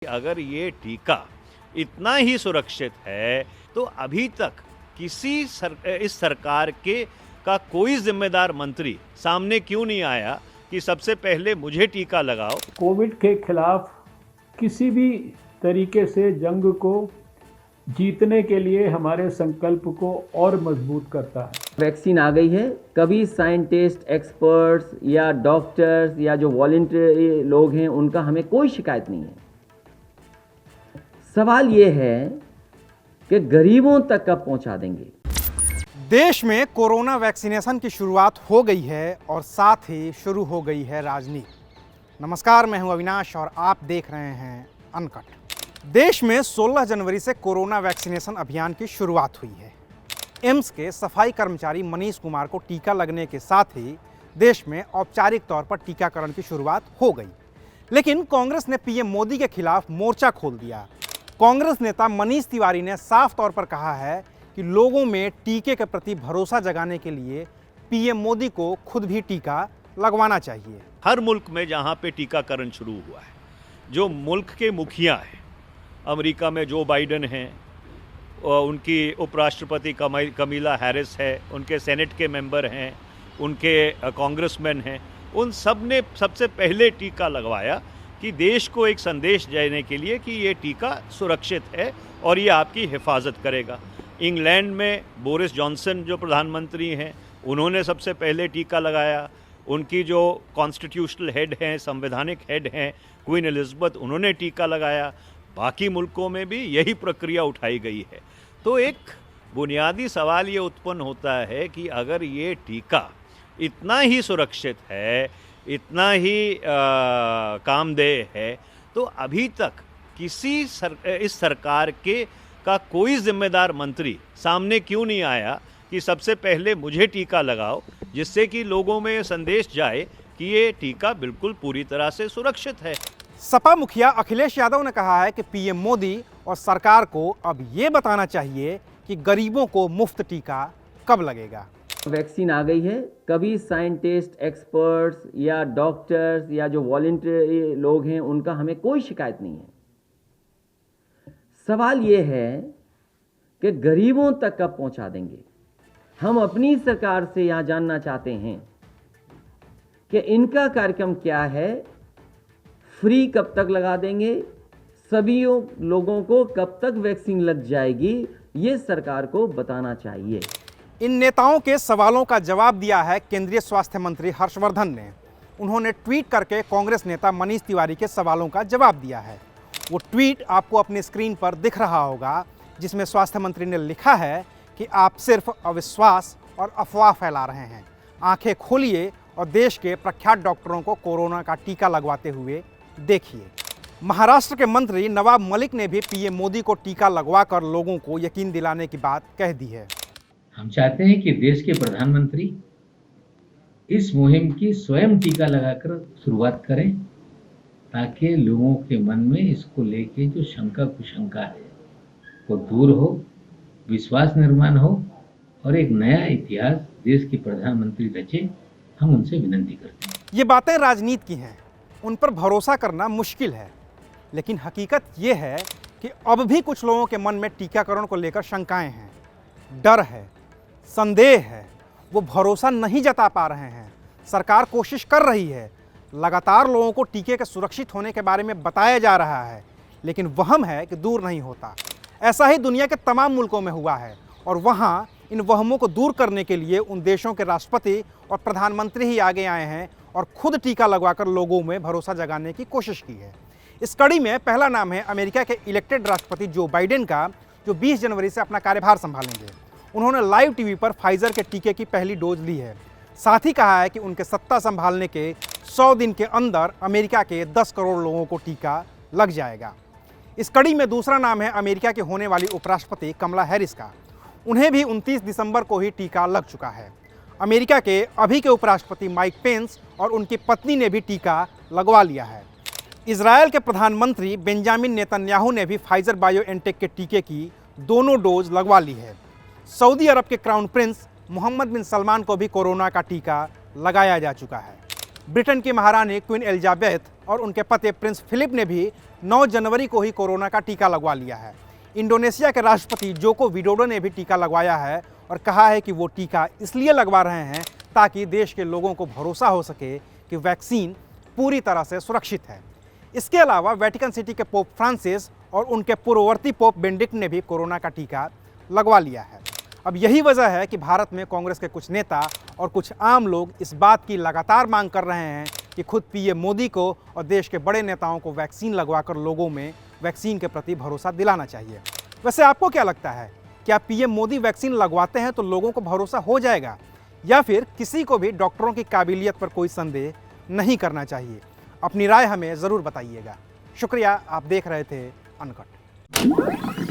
अगर ये टीका इतना ही सुरक्षित है तो अभी तक इस सरकार के का कोई जिम्मेदार मंत्री सामने क्यों नहीं आया कि सबसे पहले मुझे टीका लगाओ। कोविड के खिलाफ किसी भी तरीके से जंग को जीतने के लिए हमारे संकल्प को और मजबूत करता है। वैक्सीन आ गई है, कभी साइंटिस्ट, एक्सपर्ट्स या डॉक्टर्स या जो वॉलंटियरी लोग हैं उनका हमें कोई शिकायत नहीं है। सवाल ये है कि गरीबों तक कब पहुंचा देंगे। देश में कोरोना वैक्सीनेशन की शुरुआत हो गई है और साथ ही शुरू हो गई है राजनीति। नमस्कार, मैं हूं अविनाश और आप देख रहे हैं अनकट। देश में 16 जनवरी से कोरोना वैक्सीनेशन अभियान की शुरुआत हुई है। एम्स के सफाई कर्मचारी मनीष कुमार को टीका लगने के साथ ही देश में औपचारिक तौर पर टीकाकरण की शुरुआत हो गई। लेकिन कांग्रेस ने पीएम मोदी के खिलाफ मोर्चा खोल दिया। कांग्रेस नेता मनीष तिवारी ने साफ तौर पर कहा है कि लोगों में टीके के प्रति भरोसा जगाने के लिए पीएम मोदी को खुद भी टीका लगवाना चाहिए। हर मुल्क में जहाँ पे टीकाकरण शुरू हुआ है, जो मुल्क के मुखिया हैं, अमेरिका में जो बाइडेन हैं, उनकी उपराष्ट्रपति कमीला हैरिस है, उनके सेनेट के मेंबर हैं, उनके कांग्रेसमैन हैं, उन सब ने सबसे पहले टीका लगवाया कि देश को एक संदेश देने के लिए कि ये टीका सुरक्षित है और ये आपकी हिफाजत करेगा। इंग्लैंड में बोरिस जॉनसन जो प्रधानमंत्री हैं, उन्होंने सबसे पहले टीका लगाया। उनकी जो कॉन्स्टिट्यूशनल हेड हैं, संवैधानिक हेड हैं, क्वीन एलिजाबेथ, उन्होंने टीका लगाया। बाकी मुल्कों में भी यही प्रक्रिया उठाई गई है। तो एक बुनियादी सवाल ये उत्पन्न होता है कि अगर ये टीका इतना ही सुरक्षित है, इतना ही कामदेह है, तो अभी तक इस सरकार का कोई जिम्मेदार मंत्री सामने क्यों नहीं आया कि सबसे पहले मुझे टीका लगाओ, जिससे कि लोगों में संदेश जाए कि ये टीका बिल्कुल पूरी तरह से सुरक्षित है। सपा मुखिया अखिलेश यादव ने कहा है कि पीएम मोदी और सरकार को अब ये बताना चाहिए कि गरीबों को मुफ्त टीका कब लगेगा। वैक्सीन आ गई है, कभी साइंटिस्ट, एक्सपर्ट्स या डॉक्टर्स या जो वॉलंटियरी लोग हैं उनका हमें कोई शिकायत नहीं है। सवाल ये है कि गरीबों तक कब पहुंचा देंगे। हम अपनी सरकार से यहां जानना चाहते हैं कि इनका कार्यक्रम क्या है, फ्री कब तक लगा देंगे, सभी लोगों को कब तक वैक्सीन लग जाएगी, ये सरकार को बताना चाहिए। इन नेताओं के सवालों का जवाब दिया है केंद्रीय स्वास्थ्य मंत्री हर्षवर्धन ने। उन्होंने ट्वीट करके कांग्रेस नेता मनीष तिवारी के सवालों का जवाब दिया है। वो ट्वीट आपको अपनी स्क्रीन पर दिख रहा होगा, जिसमें स्वास्थ्य मंत्री ने लिखा है कि आप सिर्फ अविश्वास और अफवाह फैला रहे हैं। आंखें खोलिए और देश के प्रख्यात डॉक्टरों को कोरोना का टीका लगवाते हुए देखिए। महाराष्ट्र के मंत्री नवाब मलिक ने भी पीएम मोदी को टीका लगवाकर लोगों को यकीन दिलाने की बात कह दी है। हम चाहते हैं कि देश के प्रधानमंत्री इस मुहिम की स्वयं टीका लगाकर शुरुआत करें, ताकि लोगों के मन में इसको लेके जो शंका कुशंका है वो दूर हो, विश्वास निर्माण हो और एक नया इतिहास देश के प्रधानमंत्री रचे। हम उनसे विनती करते हैं। ये बातें राजनीति की हैं, उन पर भरोसा करना मुश्किल है, लेकिन हकीकत ये है कि अब भी कुछ लोगों के मन में टीकाकरण को लेकर शंकाएं हैं, डर है, संदेह है। वो भरोसा नहीं जता पा रहे हैं। सरकार कोशिश कर रही है, लगातार लोगों को टीके के सुरक्षित होने के बारे में बताया जा रहा है, लेकिन वहम है कि दूर नहीं होता। ऐसा ही दुनिया के तमाम मुल्कों में हुआ है और वहाँ इन वहमों को दूर करने के लिए उन देशों के राष्ट्रपति और प्रधानमंत्री ही आगे आए हैं और खुद टीका लगवाकर लोगों में भरोसा जगाने की कोशिश की है। इस कड़ी में पहला नाम है अमेरिका के इलेक्टेड राष्ट्रपति जो बाइडेन का, जो 20 जनवरी से अपना कार्यभार संभालेंगे। उन्होंने लाइव टीवी पर फाइजर के टीके की पहली डोज ली है। साथ ही कहा है कि उनके सत्ता संभालने के 100 दिन के अंदर अमेरिका के 10 करोड़ लोगों को टीका लग जाएगा। इस कड़ी में दूसरा नाम है अमेरिका के होने वाली उपराष्ट्रपति कमला हैरिस का। उन्हें भी 29 दिसंबर को ही टीका लग चुका है। अमेरिका के अभी के उपराष्ट्रपति माइक पेंस और उनकी पत्नी ने भी टीका लगवा लिया है। इजरायल के प्रधानमंत्री बेंजामिन नेतन्याहू ने भी फाइजर बायोएनटेक के टीके की दोनों डोज लगवा ली है। सऊदी अरब के क्राउन प्रिंस मोहम्मद बिन सलमान को भी कोरोना का टीका लगाया जा चुका है। ब्रिटेन की महारानी क्वीन एलिजाबेथ और उनके पति प्रिंस फिलिप ने भी 9 जनवरी को ही कोरोना का टीका लगवा लिया है। इंडोनेशिया के राष्ट्रपति जोको विडोडो ने भी टीका लगवाया है और कहा है कि वो टीका इसलिए लगवा रहे हैं ताकि देश के लोगों को भरोसा हो सके कि वैक्सीन पूरी तरह से सुरक्षित है। इसके अलावा वेटिकन सिटी के पोप फ्रांसिस और उनके पूर्ववर्ती पोप बेनेडिक्ट ने भी कोरोना का टीका लगवा लिया है। अब यही वजह है कि भारत में कांग्रेस के कुछ नेता और कुछ आम लोग इस बात की लगातार मांग कर रहे हैं कि खुद पीएम मोदी को और देश के बड़े नेताओं को वैक्सीन लगवाकर लोगों में वैक्सीन के प्रति भरोसा दिलाना चाहिए। वैसे आपको क्या लगता है, क्या पीएम मोदी वैक्सीन लगवाते हैं तो लोगों को भरोसा हो जाएगा, या फिर किसी को भी डॉक्टरों की काबिलियत पर कोई संदेह नहीं करना चाहिए? अपनी राय हमें ज़रूर बताइएगा। शुक्रिया, आप देख रहे थे अनकट।